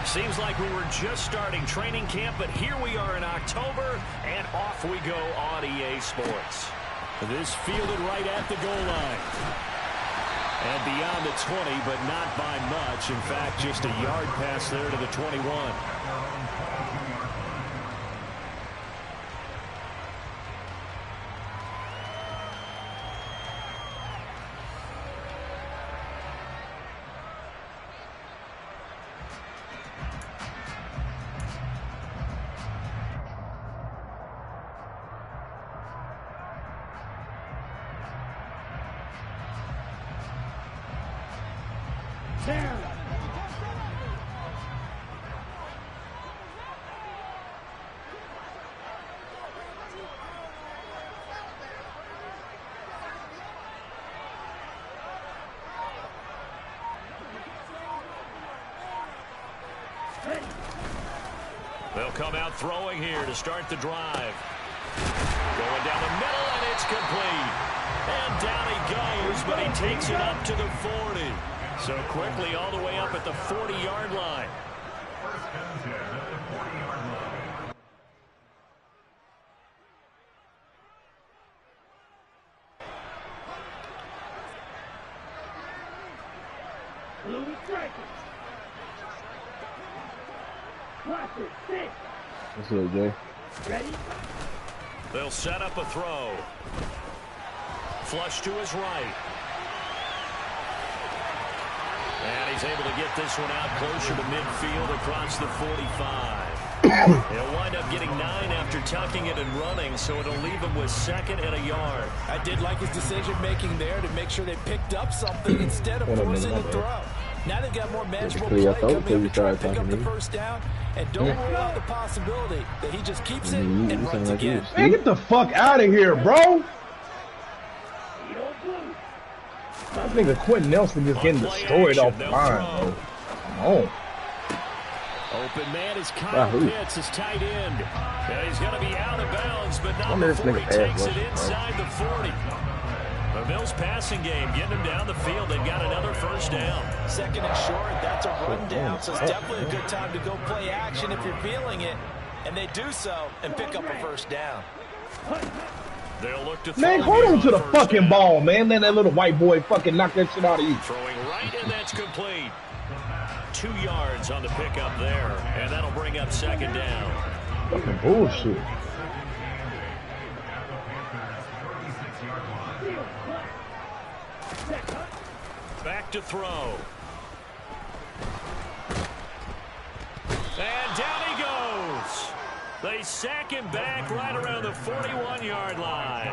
Seems like we were just starting training camp, but here we are in October, and off we go on EA Sports. This fielded right at the goal line. And beyond the 20, but not by much. In fact, just a yard pass there to the 21. They'll come out throwing here to start the drive. Going down the middle, and it's complete. And down he goes, but he takes it up to the 40. So quickly all the way up at the 40-yard line. What's up, Jay? Ready? They'll set up a throw. Flush to his right. And he's able to get this one out closer to midfield across the 45. He'll wind up getting 9 after tucking it and running, so it'll leave him with 2nd and a yard. I did like his decision-making there to make sure they picked up something instead of forcing the throw. Now they've got more manageable play coming up to try to pick up the first down, and don't rule out the possibility that he just keeps it and runs again. Man, get the fuck out of here, bro! I think the Quentin Nelson just getting destroyed off the line, bro. Come on. Open man is Kyle Pitts, his tight end. Yeah, he's going to be out of bounds, but not before he takes it inside the 40. The Bills passing game, getting him down the field. They've got another first down. 2nd and short, that's a rundown, so it's definitely a good time to go play action if you're feeling it. And they do so and pick up a first down. They'll look to man, hold on to the fucking ball, man. Let that little white boy fucking knock that shit out of you. Throwing right, and that's complete. 2 yards on the pickup there, and that'll bring up 2nd down. Fucking bullshit. Back to throw. And down he goes. They sack him back right around the 41-yard line.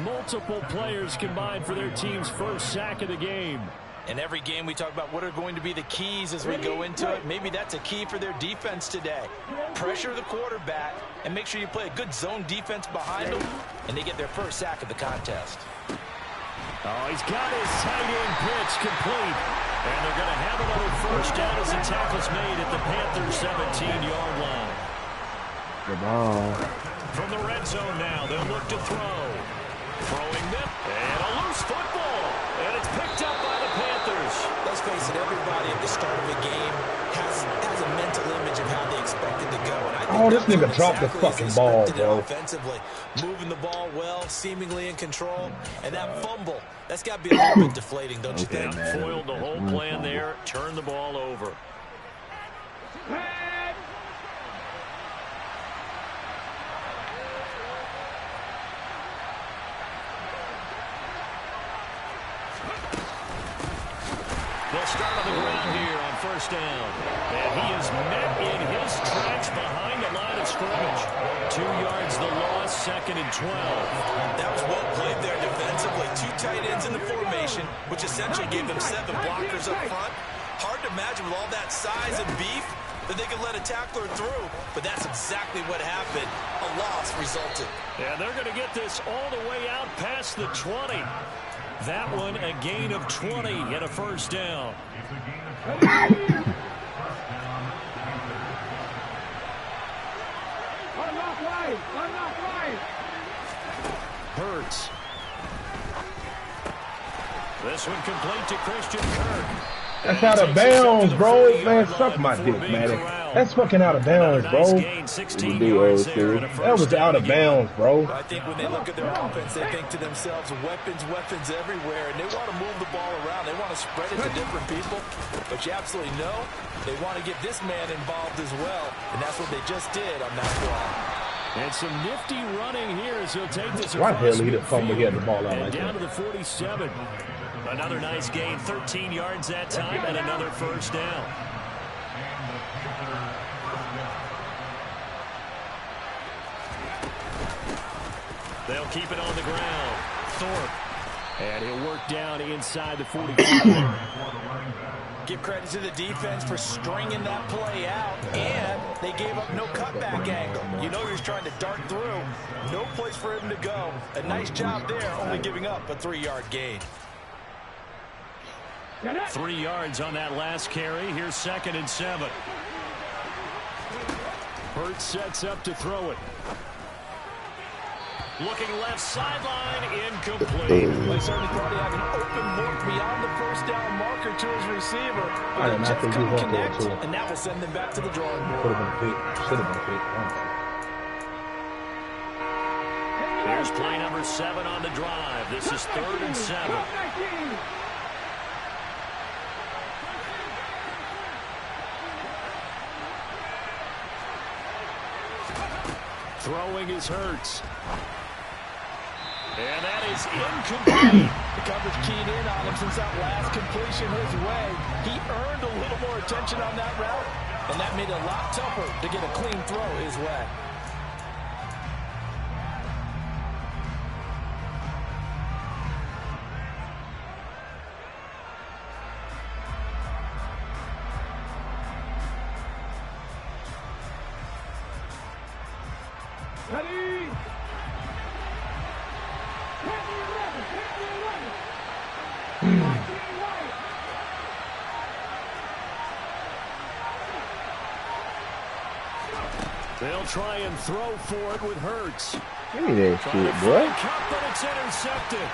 Multiple players combined for their team's first sack of the game. In every game we talk about what are going to be the keys as we go into it. Maybe that's a key for their defense today. Pressure the quarterback and make sure you play a good zone defense behind them, and they get their first sack of the contest. Oh, he's got his tight end pitch complete. And they're going to have another first down as the tackle's made at the Panthers' 17-yard line. Good ball. From the red zone now, they'll look to throw. Throwing them, and a loose football. And it's picked up by the Panthers. Let's face it, everybody at the start of a game has a mental image of how they expect it to go. And I think this nigga dropped the fucking ball, bro. Offensively, moving the ball well, seemingly in control. And that fumble, that's got to be a little bit deflating, don't you think? Foiled the whole plan there, turned the ball over. They'll start on the ground here on first down. And he is met in his tracks behind the line of scrimmage. 2 yards the loss, 2nd and 12. That was well played there defensively. 2 tight ends in the formation, which essentially gave them 7 blockers up front. Hard to imagine with all that size and beef that they could let a tackler through, but that's exactly what happened. A loss resulted. And they're going to get this all the way out past the 20. That one a gain of 20 and a first down. Hurts. This one complete to Christian Kirk. That's out of bounds, bro. Man, suck my dick, man. That's fucking out of bounds, bro. That was out of bounds, bro. I think when they look at their offense, they think to themselves, weapons everywhere, and they want to move the ball around. They want to spread it to different people, but you absolutely know they want to get this man involved as well, and that's what they just did on that play. And some nifty running here as he'll take this. Why the hell he didn't fumble get the ball out like down that? to the 47. Another nice gain, 13 yards that time, and another first down. They'll keep it on the ground. Thorpe. And he'll work down inside the 45. Give credit to the defense for stringing that play out, and they gave up no cutback angle. You know he was trying to dart through. No place for him to go. A nice job there, only giving up a 3-yard gain. 3 yards on that last carry. Here's 2nd and 7. Hurts sets up to throw it. Looking left sideline, incomplete. They certainly thought he had an open look beyond the first down marker to his receiver. I did not think he was going to do it. And that will send them back to the drawing board. Could have been a pick. Should have been a pick. Here's play number 7 on the drive. This is 3rd and 7. Throwing is Hurts. And that is incomplete. The coverage keyed in on him since that last completion his way. He earned a little more attention on that route, and that made it a lot tougher to get a clean throw his way. They'll try and throw for it with Hurts. Give me that shit, boy. But it's intercepted.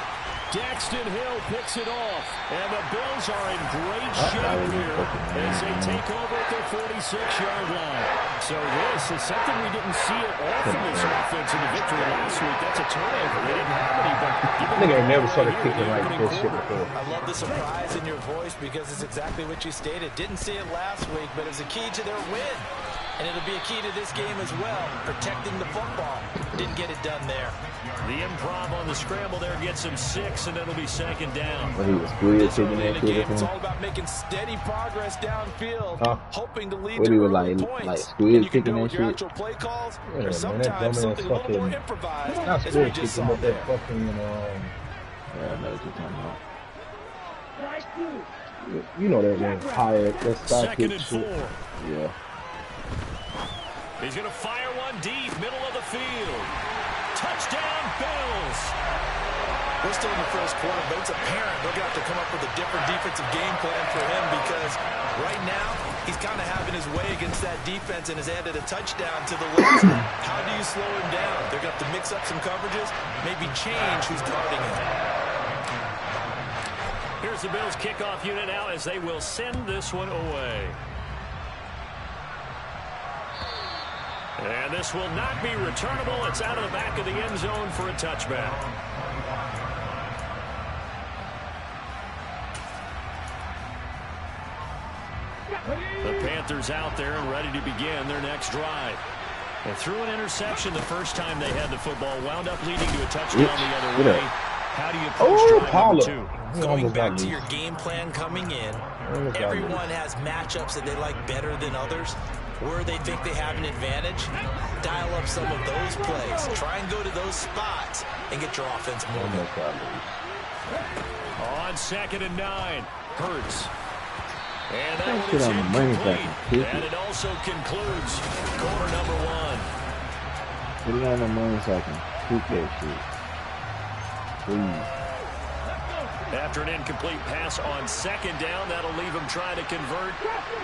Daxton Hill picks it off. And the Bills are in great shape here as they take over at their 46-yard line. So this is something we didn't see it often this offense in the victory last week. That's a turnover. They didn't have any, but I think I never started kicking like this shit before. I love the surprise in your voice because it's exactly what you stated. Didn't see it last week, but it was a key to their win. And it'll be a key to this game as well, protecting the football. Didn't get it done there. The improv on the scramble there gets him 6, and it'll be 2nd down. Well, he was weird taking that shit. It's all about making steady progress downfield, hoping to lead to points. Squid kicking that shit. Actual play calls, Yeah, or sometimes something a little more improvised. Not squid kicking with that fucking, Yeah, I know what you're talking about. you know that man higher. That's 2nd and 4. Yeah. He's going to fire one deep, middle of the field. Touchdown, Bills. We're still in the first quarter, but it's apparent they're going to have to come up with a different defensive game plan for him because right now he's kind of having his way against that defense and has added a touchdown to the list. How do you slow him down? They're going to have to mix up some coverages, maybe change who's guarding him. Here's the Bills kickoff unit now as they will send this one away. And this will not be returnable. It's out of the back of the end zone for a touchback. The Panthers out there and ready to begin their next drive. They threw an interception the first time they had the football, wound up leading to a touchdown the other way. How do you approach drive number 2? Going back to your game plan coming in, everyone has matchups that they like better than others. Where they think they have an advantage, dial up some of those plays. Try and go to those spots and get your offense moving. On 2nd and 9, Hurts. And that Get on the money back and kick and it. it also concludes quarter number 1. Put it on the money so I can kick that shit. Please. After an incomplete pass on 2nd down, that'll leave him trying to convert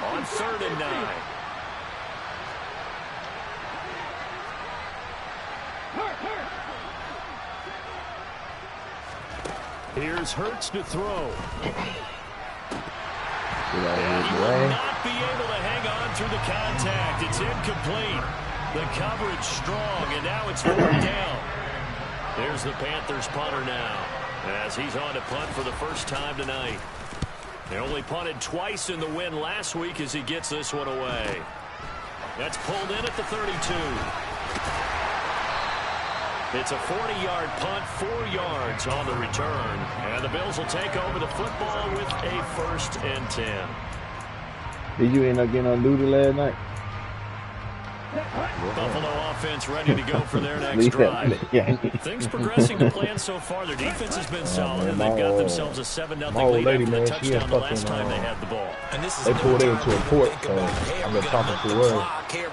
on 3rd and 9. Here's Hurts to throw. And he will not be able to hang on through the contact. It's incomplete. The coverage strong, and now it's 4th down. There's the Panthers punter now, as he's on to punt for the first time tonight. They only punted twice in the win last week as he gets this one away. That's pulled in at the 32. It's a 40-yard punt, 4 yards on the return. And the Bills will take over the football with a 1st and 10. Did you end up getting on duty last night? Buffalo offense ready to go for their next drive. Things progressing to plan so far. Their defense has been solid, and they've got themselves a 7-0 lead after the touchdown the last time they had the ball. And this is they pulled into a court, so I've been talking to her as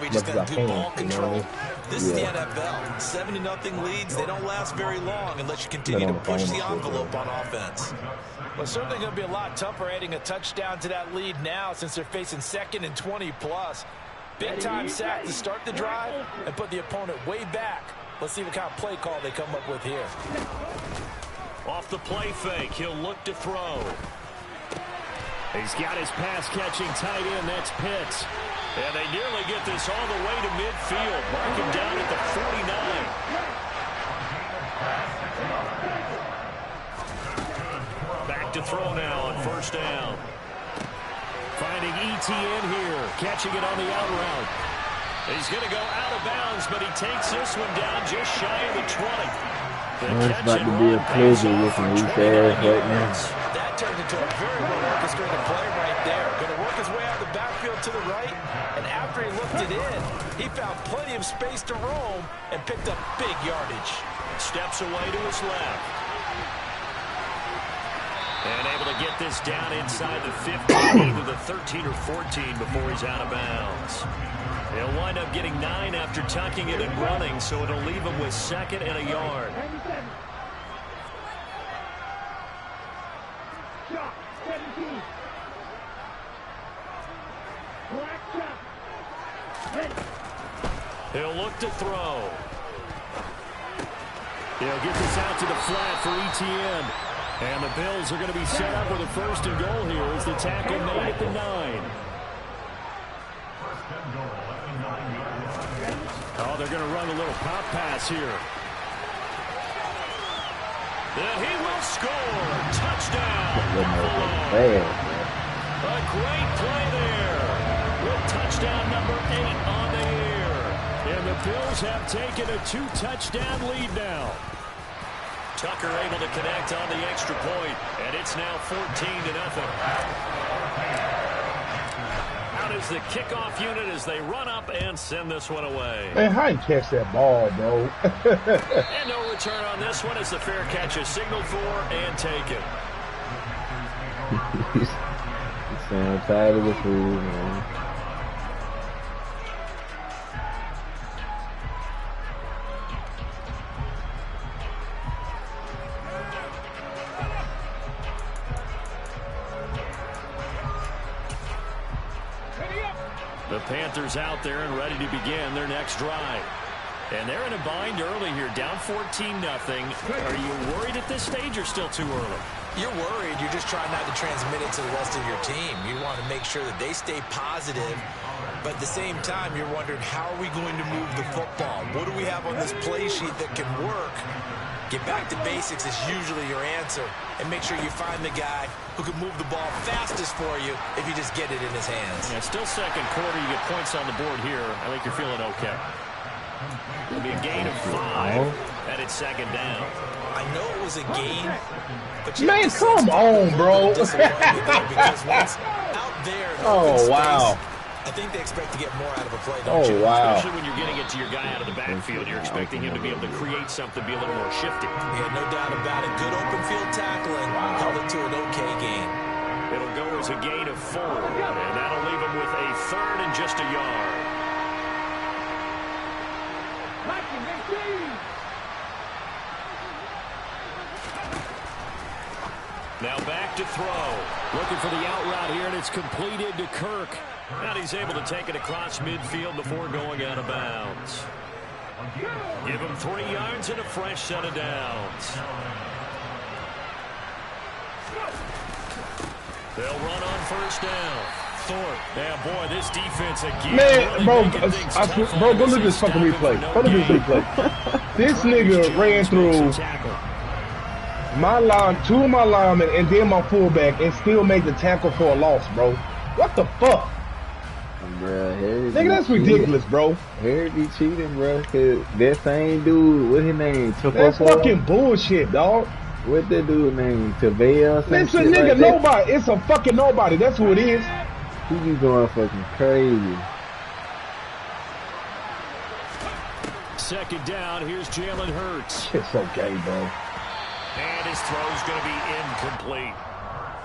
much as I can. This is the NFL. 7-0 leads. They don't last very long unless you continue to push the envelope on offense. Well, certainly going to be a lot tougher adding a touchdown to that lead now since they're facing 2nd and 20+. Big-time sack to start the drive and put the opponent way back. Let's see what kind of play call they come up with here. Off the play fake, he'll look to throw. He's got his pass-catching tight end. That's Pitts. And they nearly get this all the way to midfield. Mark him down at the 49. Back to throw now on 1st down. Finding ETN here, catching it on the out route. He's going to go out of bounds, but he takes this one down just shy of the 20. It's about to be a pleasure with him. He's there right now. That turned into a very well-orchestrated play right there. Going to work his way out of the backfield to the right, and after he looked it in, he found plenty of space to roam and picked up big yardage. Steps away to his left. And able to get this down inside the 15 to the 13 or 14 before he's out of bounds. He'll wind up getting 9 after tucking it and running, so it'll leave him with 2nd and a yard. He'll look to throw. He'll get this out to the flat for ETN. And the Bills are going to be set up with a 1st and goal here as the tackle made at the 9. Oh, they're going to run a little pop pass here. And he will score. Touchdown. A great play there. With touchdown number 8 on the year. And the Bills have taken a 2-touchdown lead now. Tucker able to connect on the extra point, and it's now 14-0. Out is the kickoff unit as they run up and send this one away. Man, how you catch that ball, bro? And no return on this one as the fair catch is signaled for and taken. He's saying tired of the food, man. The Panthers out there and ready to begin their next drive. And they're in a bind early here, down 14-0. Are you worried at this stage or still too early? You're worried. You're just trying not to transmit it to the rest of your team. You want to make sure that they stay positive. But at the same time, you're wondering, how are we going to move the football? What do we have on this play sheet that can work? Get back to basics is usually your answer. And make sure you find the guy who can move the ball fastest for you if you just get it in his hands. Yeah, still 2nd quarter. You get points on the board here. I think you're feeling okay. It'll be a gain of 5, and it's 2nd down. I know it was a gain, but man, come on, bro. Because once out there, oh, wow. I think they expect to get more out of a play, don't you? Wow. Especially when you're getting it to your guy out of the backfield. You're expecting him to be able to create something, be a little more shifty. Yeah, no doubt about it. Good open field tackling. Held it to an okay gain. It'll go as a gain of 4, and that'll leave him with a 3rd and just a yard. Now back to throw. Looking for the out route here, and it's completed to Kirk. And he's able to take it across midfield before going out of bounds. Give him 3 yards and a fresh set of downs. They'll run on first down. Thorpe. Yeah, boy, this defense again. Man, bro, bro, go look at this fucking replay. Go look at this replay. This nigga ran through my line, 2 of my linemen, and then my fullback, and still made the tackle for a loss, bro. What the fuck? Bruh, nigga, that's ridiculous, bro. Harry cheating, bro. Cause that same dude, what's his name? That's fucking bullshit, dog. What that dude name? Tavell? Listen, nigga, like nobody. It's a fucking nobody. That's who it is. He be going fucking crazy. Second down, here's Jalen Hurts. It's okay, bro. And his throw's going to be incomplete.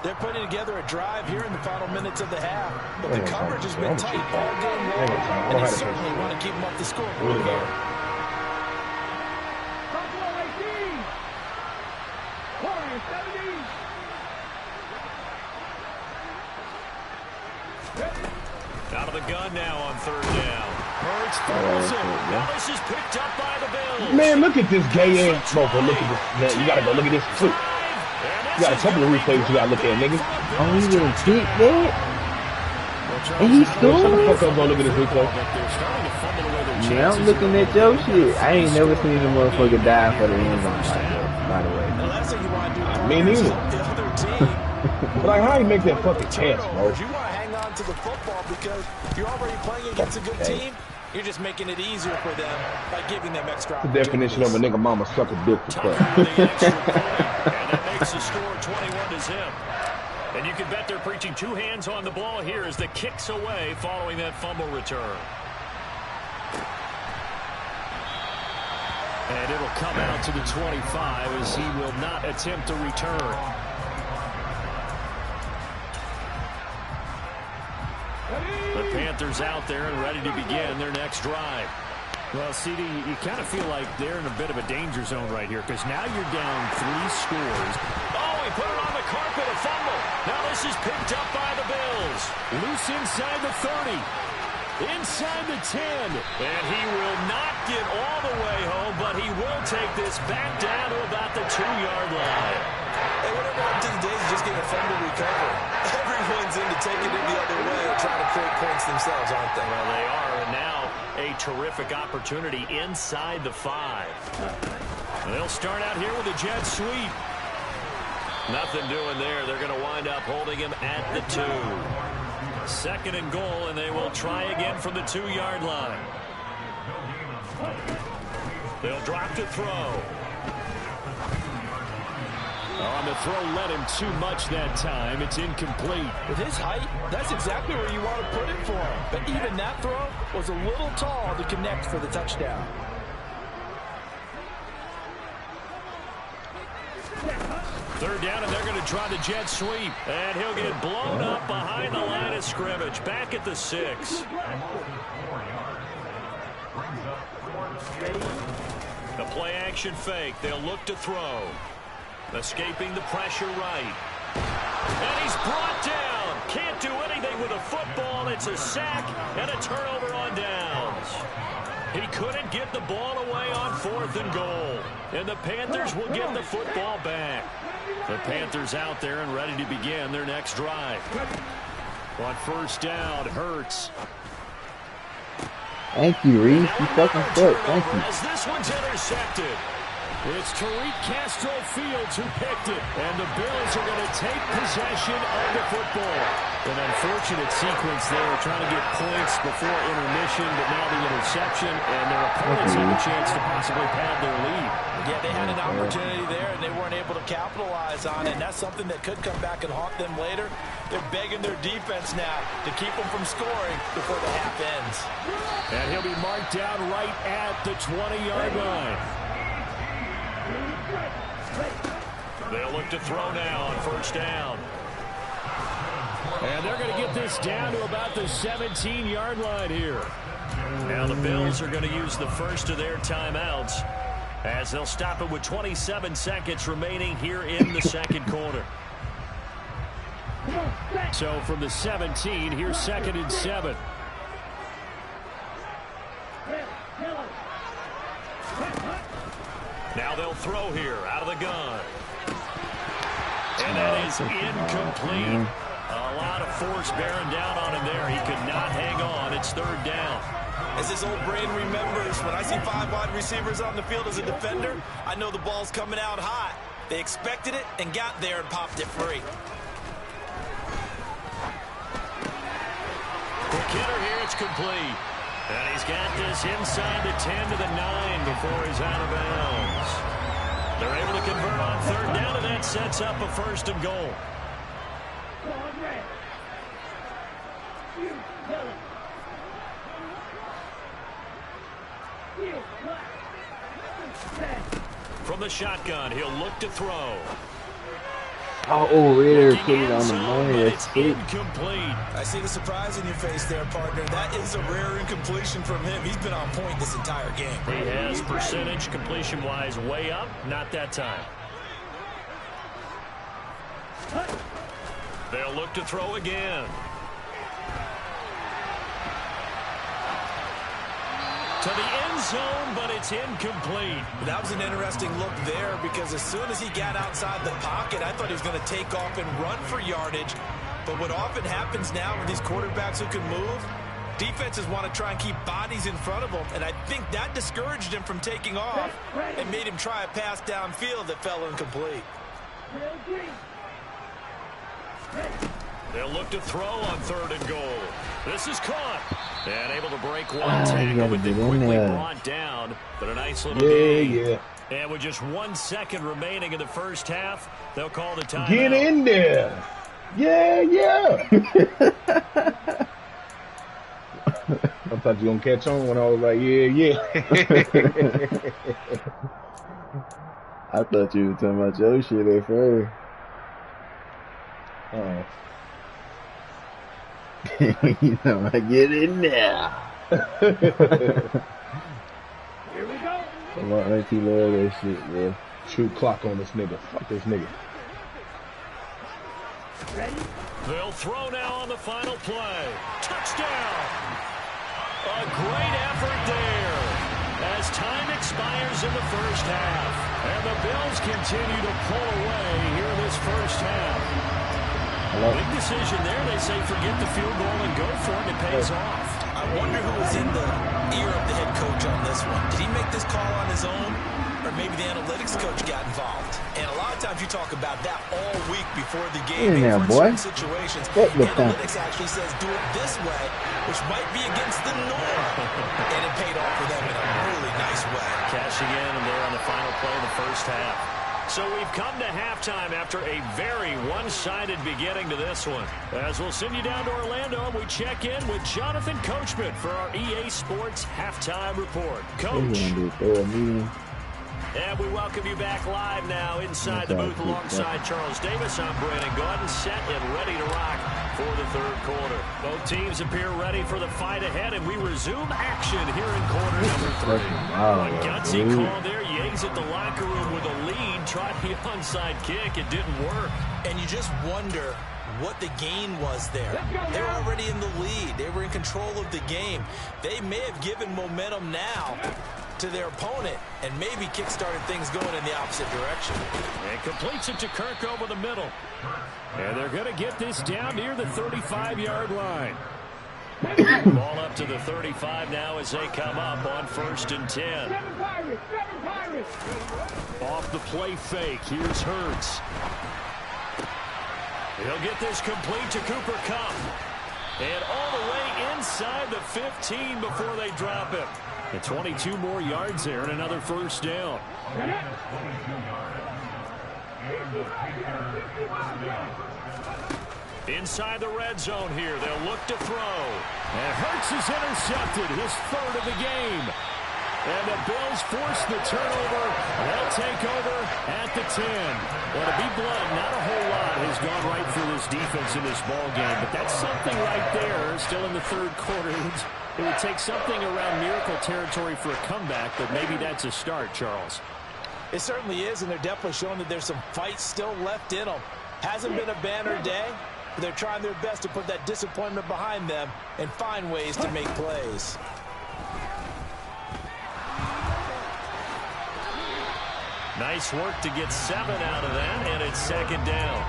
They're putting together a drive here in the final minutes of the half, but the coverage has been tight all game long, and they certainly want to keep them off the scoreboard here. Out of the gun now on third down. Hurts fumbles it. Now this is picked up by the Bills. Man, look at this gay ass smoker. Look at this. Man, you gotta go look at this too. You got a couple of replays you gotta look at, nigga. Oh, he didn't kick that? And he scored? Shut the fuck up, go look at this replay. Yeah, I'm looking at your shit. I ain't never seen a motherfucker die for the end zone like that, by the way. The last thing you want to do Me neither. the other team. But like, how you make that fucking chance, bro? You want to hang on to the football because you're already playing against a good team. You're just making it easier for them by giving them extra The definition of a nigga mama suck a dick for crap. And that makes the score 21-0. And you can bet they're preaching 2 hands on the ball here as the kick's away following that fumble return. And it'll come out to the 25 as he will not attempt to return. The Panthers out there and ready to begin their next drive. Well, CD, you kind of feel like they're in a bit of a danger zone right here because now you're down 3 scores. Oh, he put it on the carpet, a fumble. Now this is picked up by the Bills. Loose inside the 30. Inside the 10. And he will not get all the way home, but he will take this back down to about the 2-yard line. Hey, whatever happened to the days of just getting a fumble recovery? Everyone's into taking it the other way and trying to create points themselves, aren't they? Well, they are, and now a terrific opportunity inside the 5. They'll start out here with a jet sweep. Nothing doing there. They're going to wind up holding him at the 2. Second and goal, and they will try again from the 2-yard line. They'll drop to throw. On the throw, led him too much that time. It's incomplete. With his height, that's exactly where you want to put it for him. But even that throw was a little tall to connect for the touchdown. Third down, and they're going to try the jet sweep. And he'll get blown up behind the line of scrimmage. Back at the 6. The play-action fake. They'll look to throw. Escaping the pressure right. And he's brought down. Can't do anything with a football. It's a sack and a turnover on downs. He couldn't get the ball away on 4th and goal. And the Panthers will get the football back. The Panthers out there and ready to begin their next drive. On first down, Hurts. Thank you, Reese. You fucking suck. Thank you. As this one's intercepted. It's Tariq Castro Fields who picked it. And the Bills are going to take possession of the football. An unfortunate sequence there, trying to get points before intermission, but now the interception, and their opponents have a chance to possibly pad their lead. Yeah, they had an opportunity there, and they weren't able to capitalize on it, and that's something that could come back and haunt them later. They're begging their defense now to keep them from scoring before the half ends. And he'll be marked down right at the 20-yard line. They'll look to throw now on first down. And they're going to get this down to about the 17-yard line here. Now the Bills are going to use the first of their timeouts as they'll stop it with 27 seconds remaining here in the second quarter. So from the 17, here's 2nd and 7. Now they'll throw here out of the gun. And that is incomplete. force bearing down on him there. He could not hang on. It's third down. As his old brain remembers, when I see 5 wide receivers on the field as a defender, I know the ball's coming out hot. They expected it and got there and popped it free. Quick hitter here, it's complete. And he's got this inside the 10 to the 9 before he's out of bounds. They're able to convert on third down, and that sets up a 1st and goal. From the shotgun, he'll look to throw. Oh, Ritter put it on the money. That's incomplete. I see the surprise in your face there, partner. That is a rare incompletion from him. He's been on point this entire game. He has percentage completion-wise way up. Not that time. They'll look to throw again. To the end zone, but it's incomplete. That was an interesting look there because as soon as he got outside the pocket, I thought he was going to take off and run for yardage. But what often happens now with these quarterbacks who can move, defenses want to try and keep bodies in front of them, and I think that discouraged him from taking off and made him try a pass downfield that fell incomplete. They'll look to throw on 3rd and goal. This is caught. And able to break one tackle, but then quickly brought down. But a nice little game. Yeah. And with just 1 second remaining in the first half, they'll call the timeout. Get in there. Yeah. I thought you were going to catch on when I was like, yeah. I thought you were talking about your shit at first. Oh. You know, I get in there. Here we go. Come on, auntie, love that shit, bro. Shoot clock on this nigga. Fuck this nigga. Ready? They'll throw now on the final play. Touchdown! A great effort there as time expires in the first half. And the Bills continue to pull away here in this first half. Big decision there. They say forget the field goal and go for it. It pays off. I wonder who was in the ear of the head coach on this one. Did he make this call on his own? Or maybe the analytics coach got involved? And a lot of times you talk about that all week before the game. In there, boy. Situations. Analytics actually says do it this way, which might be against the norm. And it paid off for them in a really nice way. Cashing in and they're on the final play of the first half. So we've come to halftime after a very one-sided beginning to this one. As we'll send you down to Orlando, we check in with Jonathan Coachman for our EA Sports Halftime Report. Coach. And we welcome you back live now inside the booth alongside Charles Davis. I'm Brandon Gordon, set and ready to rock for the third quarter. Both teams appear ready for the fight ahead, and we resume action here in quarter number 3. A gutsy call there. Yates at the locker room with a lead. Tried the onside kick. It didn't work. And you just wonder what the gain was there. They were already in the lead. They were in control of the game. They may have given momentum now to their opponent and maybe kick-started things going in the opposite direction. And completes it to Kirk over the middle. And they're going to get this down near the 35-yard line. Ball up to the 35 now as they come up on 1st and 10. Off the play fake. Here's Hurts. He'll get this complete to Cooper Kupp. And all the way inside the 15 before they drop him. And 22 more yards there and another first down. Inside the red zone here. They'll look to throw. And Hurts is intercepted. His 3rd of the game. And the Bills force the turnover. They'll take over at the 10. Well, to be blunt, not a whole lot has gone right for this defense in this ball game. But that's something right there. Still in the 3rd quarter. It would take something around miracle territory for a comeback, but maybe that's a start, Charles. It certainly is, and they're definitely showing that there's some fight still left in them. Hasn't been a banner day, but they're trying their best to put that disappointment behind them and find ways to make plays. Nice work to get 7 out of that, and it's 2nd down.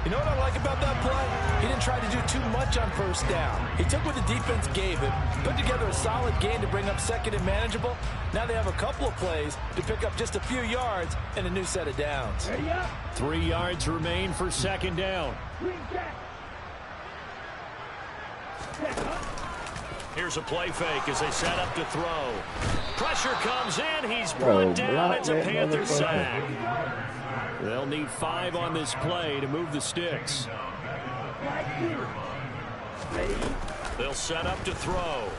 You know what I like about that play? He didn't try to do too much on first down. He took what the defense gave him, put together a solid game to bring up second and manageable. Now they have a couple of plays to pick up just a few yards and a new set of downs. 3 yards remain for second down. Here's a play fake as they set up to throw. Pressure comes in. He's brought down. It's a Panthers sack. They'll need 5 on this play to move the sticks. They'll set up to throw.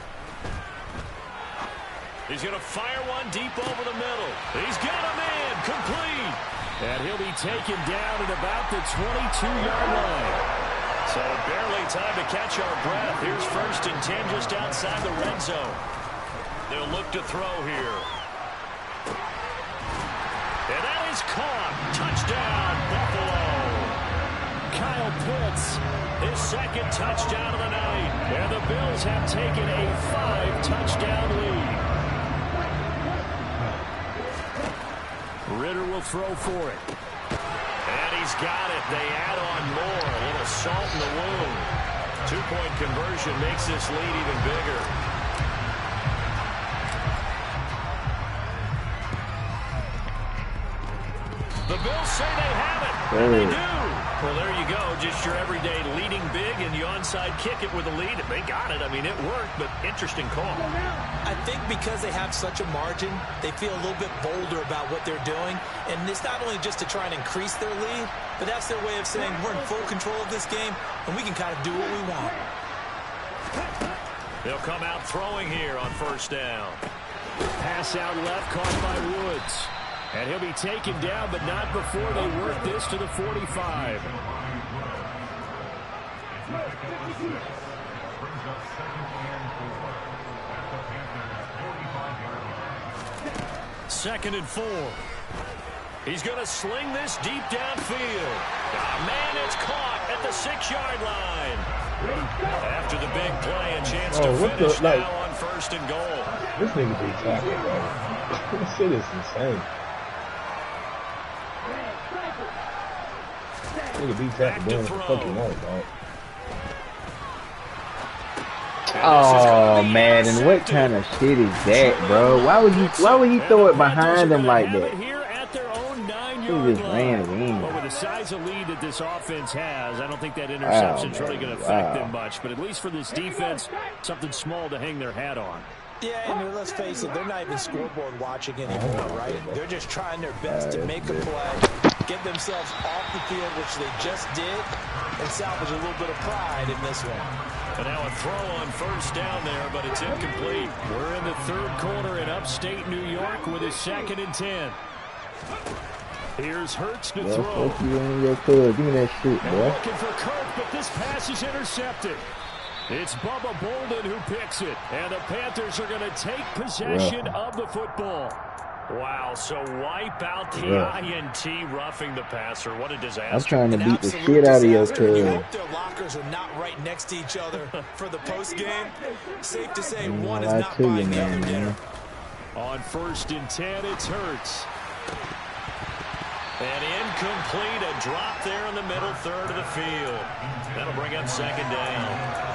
He's going to fire one deep over the middle. He's got him in. Complete. And he'll be taken down at about the 22-yard line. So barely time to catch our breath. Here's 1st and 10 just outside the red zone. They'll look to throw here. And that is caught. Touchdown, Buffalo. Kyle Pitts, his 2nd touchdown of the night. And the Bills have taken a 5-touchdown lead. Ritter will throw for it. And he's got it. They add on more. A little salt in the wound. 2-point conversion makes this lead even bigger. The Bills say they have it. And they do. Well, there you go. Just your everyday leading big, and you onside kick it with a lead. They got it. I mean, it worked, but interesting call. I think because they have such a margin, they feel a little bit bolder about what they're doing. And it's not only just to try and increase their lead, but that's their way of saying we're in full control of this game, and we can kind of do what we want. They'll come out throwing here on 1st down. Pass out left, caught by Woods. And he'll be taken down, but not before they work this to the 45. 2nd and 4. He's going to sling this deep downfield. Oh, man, it's caught at the 6-yard line. After the big play, a chance to finish now on 1st and goal. This nigga be tackling, bro. This shit is insane. Nigga be tackling, doing what the fuck he wants, dog. Oh man, and what kind of shit is that, bro? Why would you throw it behind them like that? He just ran it in. But with the size of lead that this offense has, I don't think that interception's really going to affect them much. But at least for this defense, something small to hang their hat on. Yeah, and let's face it, they're not even scoreboard watching anymore, right? They're just trying their best to make a play, get themselves off the field, which they just did, and salvage a little bit of pride in this one. And now a throw on 1st down there, but it's incomplete. We're in the 3rd quarter in upstate New York with a 2nd and 10. Here's Hurts to throw. Fuck you in your club. Give me that shit, boy. Looking for Kirk, but this pass is intercepted. It's Bubba Bolden who picks it, and the Panthers are going to take possession of the football. Wow, so wipe out the INT, roughing the passer. What a disaster. I'm trying to beat the shit out of your club. You hope their lockers are not right next to each other for the postgame. Safe to say one is not buying the other dinner. On 1st and 10, it's Hurts. And incomplete, a drop there in the middle 3rd of the field. That'll bring up 2nd down.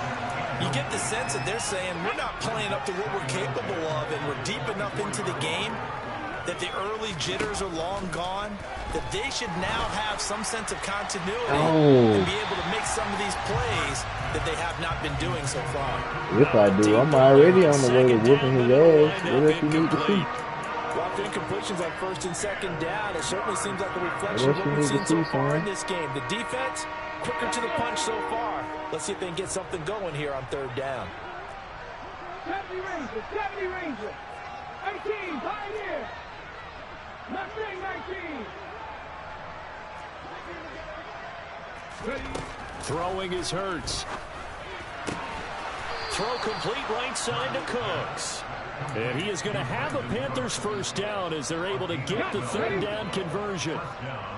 You get the sense that they're saying we're not playing up to what we're capable of, and we're deep enough into the game that the early jitters are long gone, that they should now have some sense of continuity and be able to make some of these plays that they have not been doing so far. If I do, I'm already on the way to whooping his ass. What else you need to see? Dropped incompletions on 1st and 2nd down. It certainly seems like a reflection of what we've seen so far in this game. The defense, quicker to the punch so far. Let's see if they can get something going here on 3rd down. 70 Rangers, 18 Pioneer, 19. Throwing is Hurts. Throw complete right side to Cooks. And he is going to have a Panthers 1st down as they're able to get the 3rd down conversion.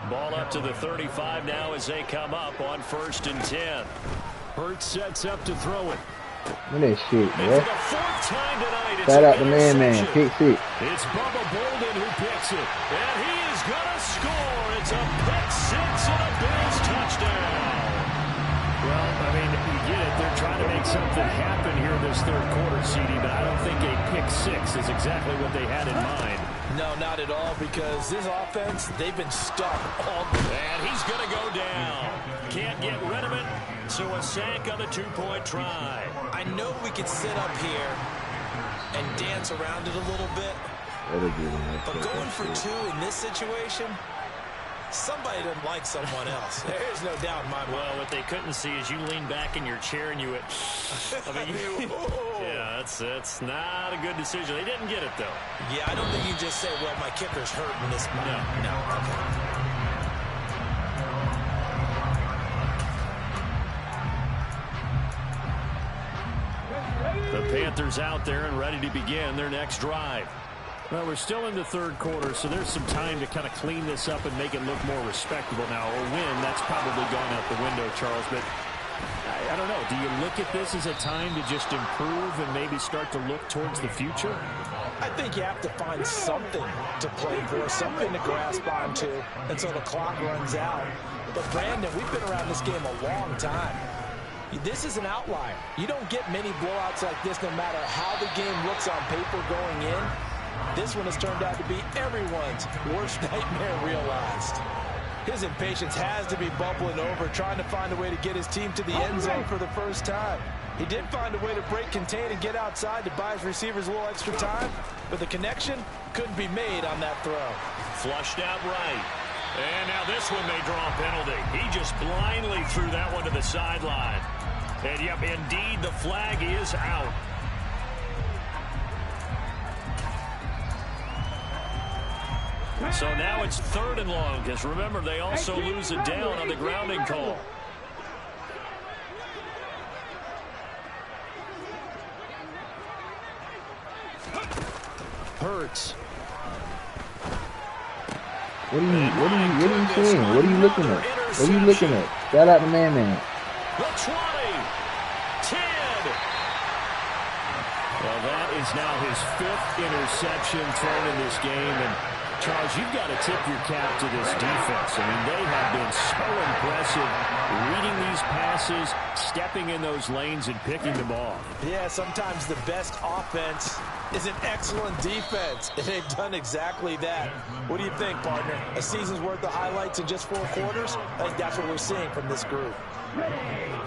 Ball up to the 35 now as they come up on 1st and 10. Hurts sets up to throw it. Look at that shit, bro. Shout out the man, Kick it. It's Bubba Bolden who picks it. And he is going to score. It's a pick 6 and a Bills touchdown. had something happen here this third quarter, CD, but I don't think a pick-6 is exactly what they had in mind. No, not at all, because this offense, they've been stuck all day. And he's going to go down. Can't get rid of it, so a sack on the two-point try. I know we could sit up here and dance around it a little bit, but going for 2 in this situation, somebody doesn't like someone else. There's no doubt in my mind. Well, what they couldn't see is you lean back in your chair and you went, I mean, yeah, that's not a good decision. They didn't get it, though. Yeah, I don't think you just say, well, my kicker's hurting this moment. No. Okay. The Panthers out there and ready to begin their next drive. Well, we're still in the third quarter, so there's some time to kind of clean this up and make it look more respectable. Now, a win, that's probably gone out the window, Charles, but I don't know. Do you look at this as a time to just improve and maybe start to look towards the future? I think you have to find something to play for, something to grasp onto until the clock runs out. But, Brandon, we've been around this game a long time. This is an outlier. You don't get many blowouts like this no matter how the game looks on paper going in. This one has turned out to be everyone's worst nightmare realized. His impatience has to be bubbling over, trying to find a way to get his team to the end zone for the first time. He did find a way to break contain and get outside to buy his receivers a little extra time, but the connection couldn't be made on that throw. Flushed out right. And now this one may draw a penalty. He just blindly threw that one to the sideline. And, yep, indeed, the flag is out. So now it's 3rd and long, because remember, they also lose it down on the grounding call. Hurts. What are you seeing? What are you looking at? What are you looking at? Shout out to man. The 20. 10. Well, that is now his 5th interception thrown in this game, and Charles, you've got to tip your cap to this defense. I mean, they have been so impressive reading these passes, stepping in those lanes, and picking them off. Yeah, sometimes the best offense is an excellent defense, and they've done exactly that. What do you think, partner? A season's worth of highlights in just 4 quarters? I think that's what we're seeing from this group.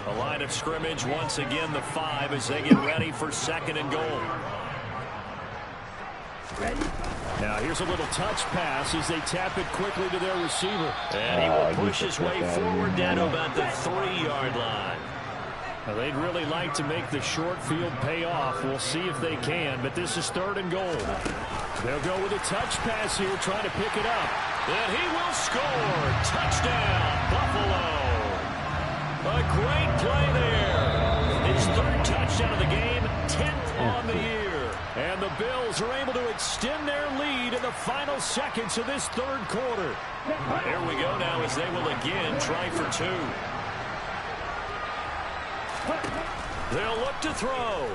A line of scrimmage, once again, the 5 as they get ready for 2nd and goal. Now here's a little touch pass as they tap it quickly to their receiver. And he will push his way forward down to about the 3-yard line. Well, they'd really like to make the short field pay off. We'll see if they can, but this is 3rd and goal. They'll go with a touch pass here, trying to pick it up. And he will score. Touchdown, Buffalo. A great play there. His 3rd touchdown of the game, 10th on the year. And the Bills are able to extend their lead in the final seconds of this 3rd quarter. Here we go now as they will again try for 2. They'll look to throw.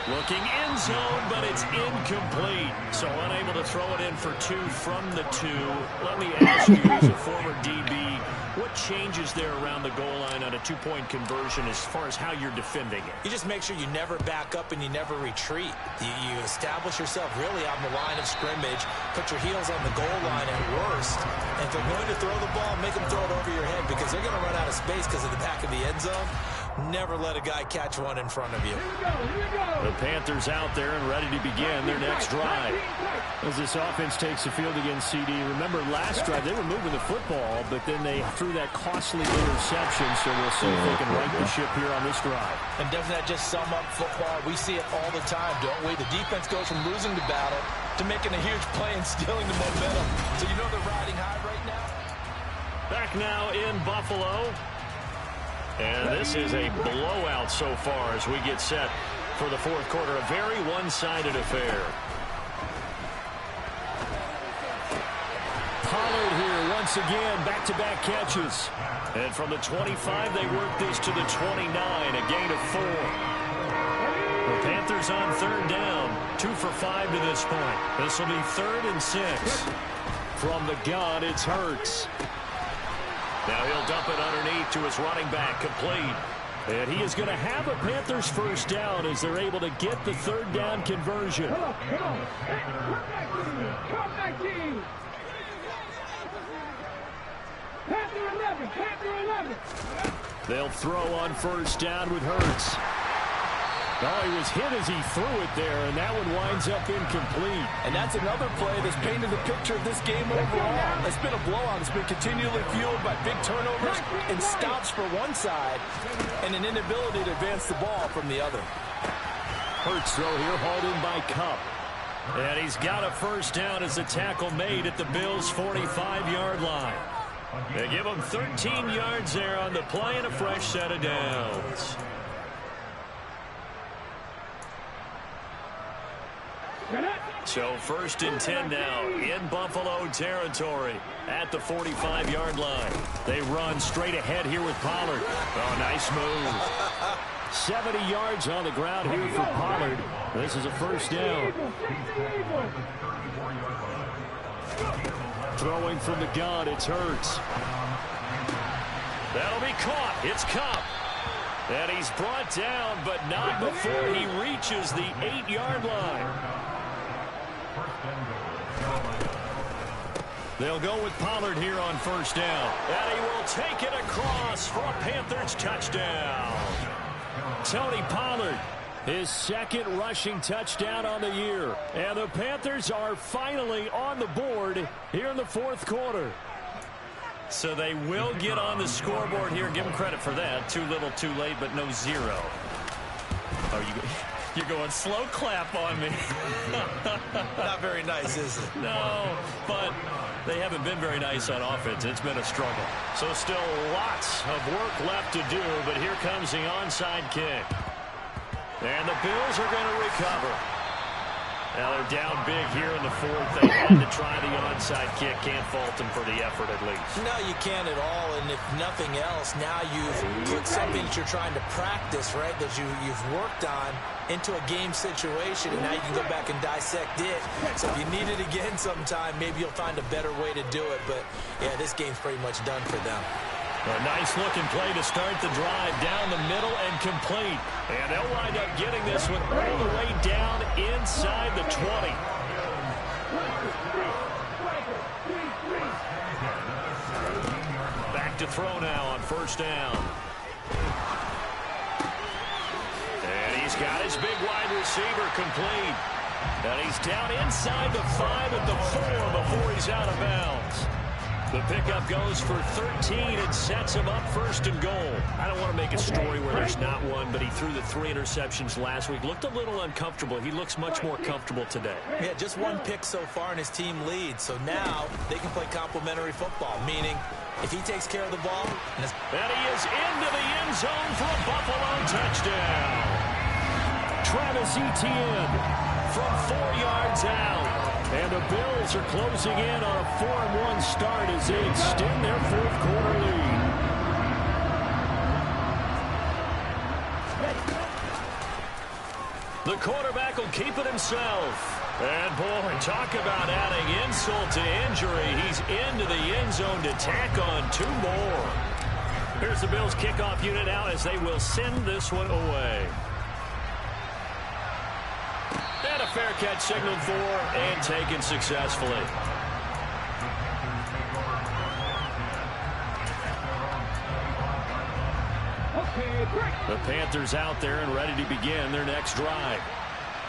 Looking end zone, but it's incomplete. So unable to throw it in for 2 from the 2. Let me ask you, as a former DB, what changes there around the goal line on a 2-point conversion as far as how you're defending it? You just make sure you never back up and you never retreat. You establish yourself really on the line of scrimmage, put your heels on the goal line at worst, and if they're going to throw the ball, make them throw it over your head because they're going to run out of space because of the back of the end zone. Never let a guy catch one in front of you. The Panthers out there and ready to begin their next drive. As this offense takes the field against CD, remember last drive they were moving the football, but then they threw that costly interception, so we'll see if they can right the ship here on this drive. And doesn't that just sum up football? We see it all the time, don't we? The defense goes from losing the battle to making a huge play and stealing the momentum. So you know they're riding high right now? Back now in Buffalo. And this is a blowout so far as we get set for the 4th quarter. A very one-sided affair. Pollard here once again, back-to-back catches. And from the 25, they work this to the 29, a gain of 4. The Panthers on 3rd down, 2 for 5 to this point. This will be 3rd and 6. From the gun, it's Hurts. Now he'll dump it underneath to his running back, complete. And he is going to have a Panthers first down as they're able to get the third down conversion. Come back, team. Panther 11, Panther 11. They'll throw on first down with Hurts. Oh, he was hit as he threw it there, and that one winds up incomplete. And that's another play that's painted the picture of this game overall. It's been a blowout. It's been continually fueled by big turnovers and stops for one side and an inability to advance the ball from the other. Hurts throw here, hauled in by Kupp. And he's got a first down as the tackle made at the Bills' 45-yard line. They give him 13 yards there on the play and a fresh set of downs. So 1st and 10 now in Buffalo territory at the 45-yard line. They run straight ahead here with Pollard. Oh, nice move. 70 yards on the ground here for Pollard. This is a first down. Throwing from the gun, it's Hurts. That'll be caught. It's Kupp. And he's brought down, but not before he reaches the 8-yard line. They'll go with Pollard here on first down. And he will take it across for a Panthers touchdown. Tony Pollard, his second rushing touchdown on the year. And the Panthers are finally on the board here in the fourth quarter. So they will get on the scoreboard here. Give them credit for that. Too little, too late, but no zero. Oh, you're going slow clap on me. Not very nice, is it? No, but they haven't been very nice on offense. It's been a struggle. So still lots of work left to do, but here comes the onside kick. And the Bills are going to recover. Now they're down big here in the fourth. They had to try the onside kick. Can't fault them for the effort at least. No, you can't at all. And if nothing else, now you've put something that you're trying to practice, right, that you've worked on into a game situation, and now you can go back and dissect it. So if you need it again sometime, maybe you'll find a better way to do it. But, yeah, this game's pretty much done for them. A nice-looking play to start the drive down the middle and complete. And they'll wind up getting this one all the way down inside the 20. Back to throw now on first down. And he's got his big wide receiver complete. And he's down inside the 5 at the 4 before he's out of bounds. The pickup goes for 13 and sets him up first and goal. I don't want to make a story where there's not one, but he threw the 3 interceptions last week. Looked a little uncomfortable. He looks much more comfortable today. Yeah, just 1 pick so far and his team leads. So now they can play complementary football, meaning if he takes care of the ball. And he is into the end zone for a Buffalo touchdown. Travis Etienne from 4 yards out. And the Bills are closing in on a 4-1 start as they extend their fourth quarter lead. The quarterback will keep it himself. And, boy, talk about adding insult to injury. He's into the end zone to tack on 2 more. Here's the Bills kickoff unit out as they will send this one away. And a fair catch signaled for and taken successfully. The Panthers out there and ready to begin their next drive.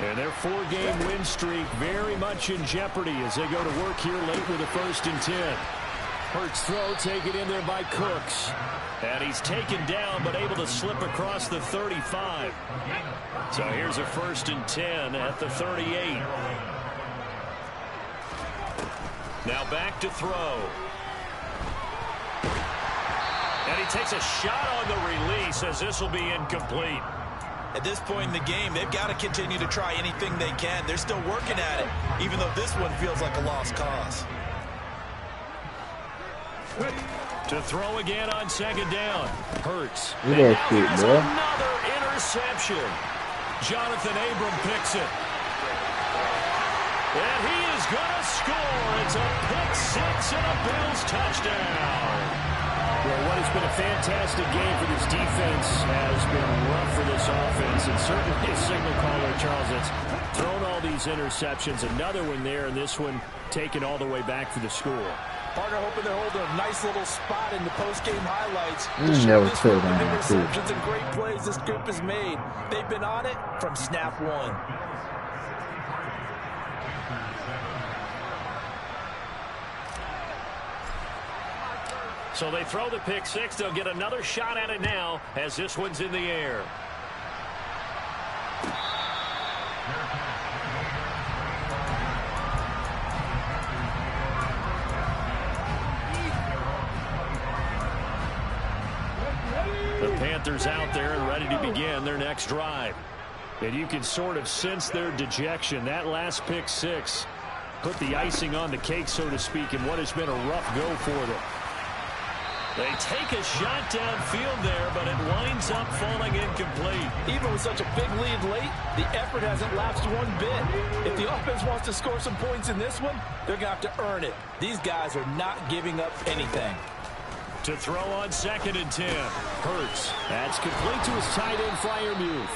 And their 4-game win streak very much in jeopardy as they go to work here late with a 1st and 10. Hurts throw taken in there by Cooks. And he's taken down but able to slip across the 35. So here's a 1st and 10 at the 38. Now back to throw. And he takes a shot on the release as this will be incomplete. At this point in the game, they've got to continue to try anything they can. They're still working at it, even though this one feels like a lost cause. To throw again on 2nd down. Hurts. Look at that shit, bro. Another interception. Jonathan Abram picks it. And he is going to score. It's a pick 6 and a Bills touchdown. Well, what has been a fantastic game for this defense has been rough for this offense, and certainly a signal caller, Charles, that's thrown all these interceptions. Another one there, and this one taken all the way back for the score. Partner hoping they're holding a nice little spot in the post-game highlights. Never took on interceptions and great plays this group has made. They've been on it from snap one. So they throw the pick six. They'll get another shot at it now as this one's in the air. The Panthers out there and ready to begin their next drive. And you can sort of sense their dejection. That last pick six put the icing on the cake, so to speak, in what has been a rough go for them. They take a shot downfield there, but it winds up falling incomplete. Even with such a big lead late, the effort hasn't lapsed one bit. If the offense wants to score some points in this one, they're going to have to earn it. These guys are not giving up anything. To throw on 2nd and 10. Hurts. That's complete to his tight end Freiermuth.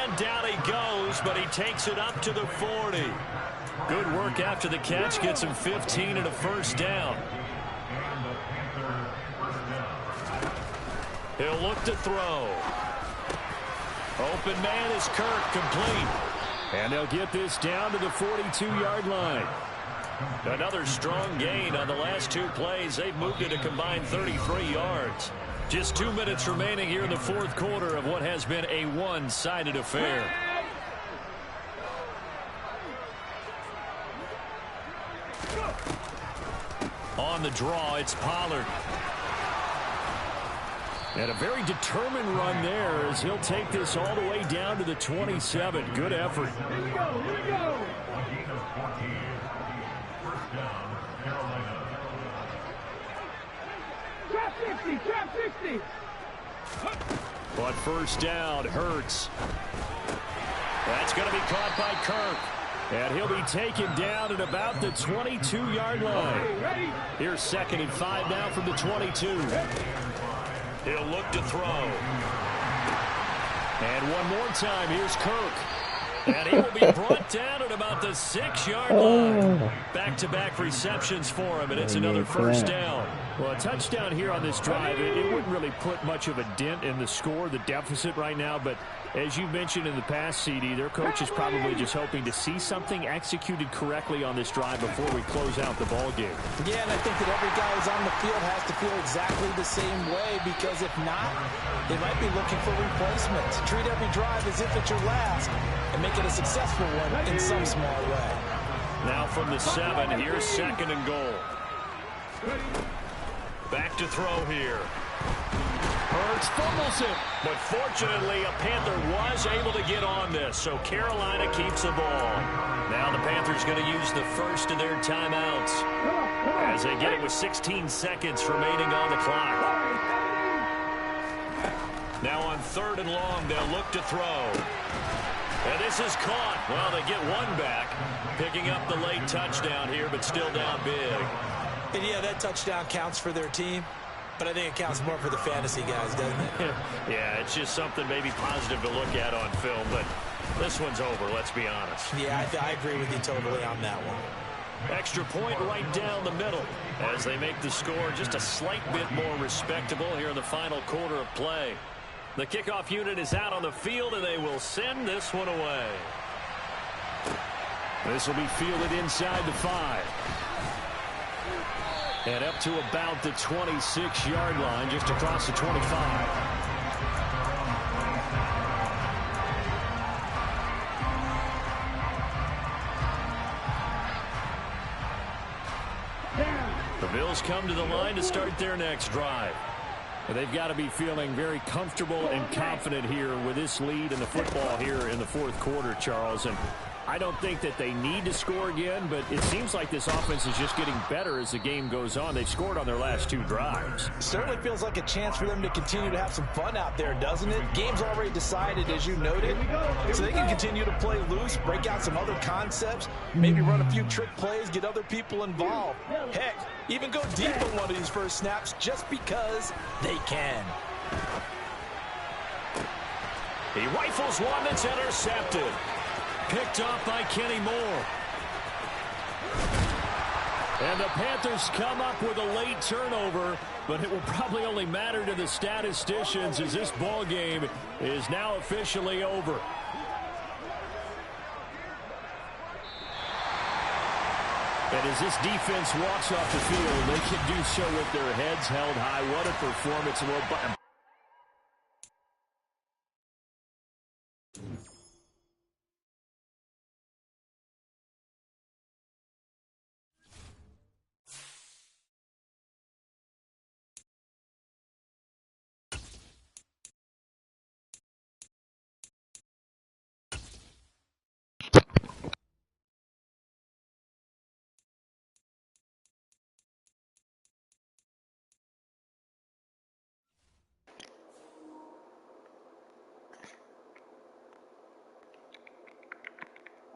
And down he goes, but he takes it up to the 40. Good work after the catch. Gets him 15 and a first down. He'll look to throw. Open man is Kirk, complete. And they'll get this down to the 42-yard line. Another strong gain on the last two plays. They've moved it a combined 33 yards. Just 2 minutes remaining here in the fourth quarter of what has been a one-sided affair. On the draw, it's Pollard. And a very determined run there as he'll take this all the way down to the 27. Good effort. Here we go. Trap 60. But first down, Hurts. That's going to be caught by Kirk. And he'll be taken down at about the 22-yard line. Here's 2nd and 5 now from the 22. He'll look to throw. And one more time, here's Kirk. And he will be brought down at about the 6-yard line. Back-to-back receptions for him, and it's another first down. Well, a touchdown here on this drive, it wouldn't really put much of a dent in the score, the deficit right now, but as you mentioned in the past, CD, their coach is probably just hoping to see something executed correctly on this drive before we close out the ball game. Yeah, and I think that every guy who's on the field has to feel exactly the same way, because if not, they might be looking for replacements. Treat every drive as if it's your last and make it a successful one in some small way. Now from the 7, here's 2nd and goal. Back to throw here. Hurts fumbles it, but fortunately a Panther was able to get on this, so Carolina keeps the ball. Now the Panthers going to use the first of their timeouts as they get it with 16 seconds remaining on the clock. Now on 3rd and long, they'll look to throw. And this is caught. Well, they get one back, picking up the late touchdown here, but still down big. And yeah, that touchdown counts for their team, but I think it counts more for the fantasy guys, doesn't it? Yeah, it's just something maybe positive to look at on film, but this one's over, let's be honest. Yeah, I agree with you totally on that one. Extra point right down the middle as they make the score just a slight bit more respectable here in the final quarter of play. The kickoff unit is out on the field, and they will send this one away. This will be fielded inside the 5. And up to about the 26-yard line, just across the 25. The Bills come to the line to start their next drive. They've got to be feeling very comfortable and confident here with this lead in the football here in the fourth quarter, Charles. And I don't think that they need to score again, but it seems like this offense is just getting better as the game goes on. They've scored on their last 2 drives. Certainly feels like a chance for them to continue to have some fun out there, doesn't it? Game's already decided, as you noted, so they can continue to play loose, break out some other concepts, maybe run a few trick plays, get other people involved. Heck, even go deep on one of these first snaps just because they can. He rifles one that's intercepted. Picked off by Kenny Moore. And the Panthers come up with a late turnover, but it will probably only matter to the statisticians as this ball game is now officially over. And as this defense walks off the field, they can do so with their heads held high. What a performance.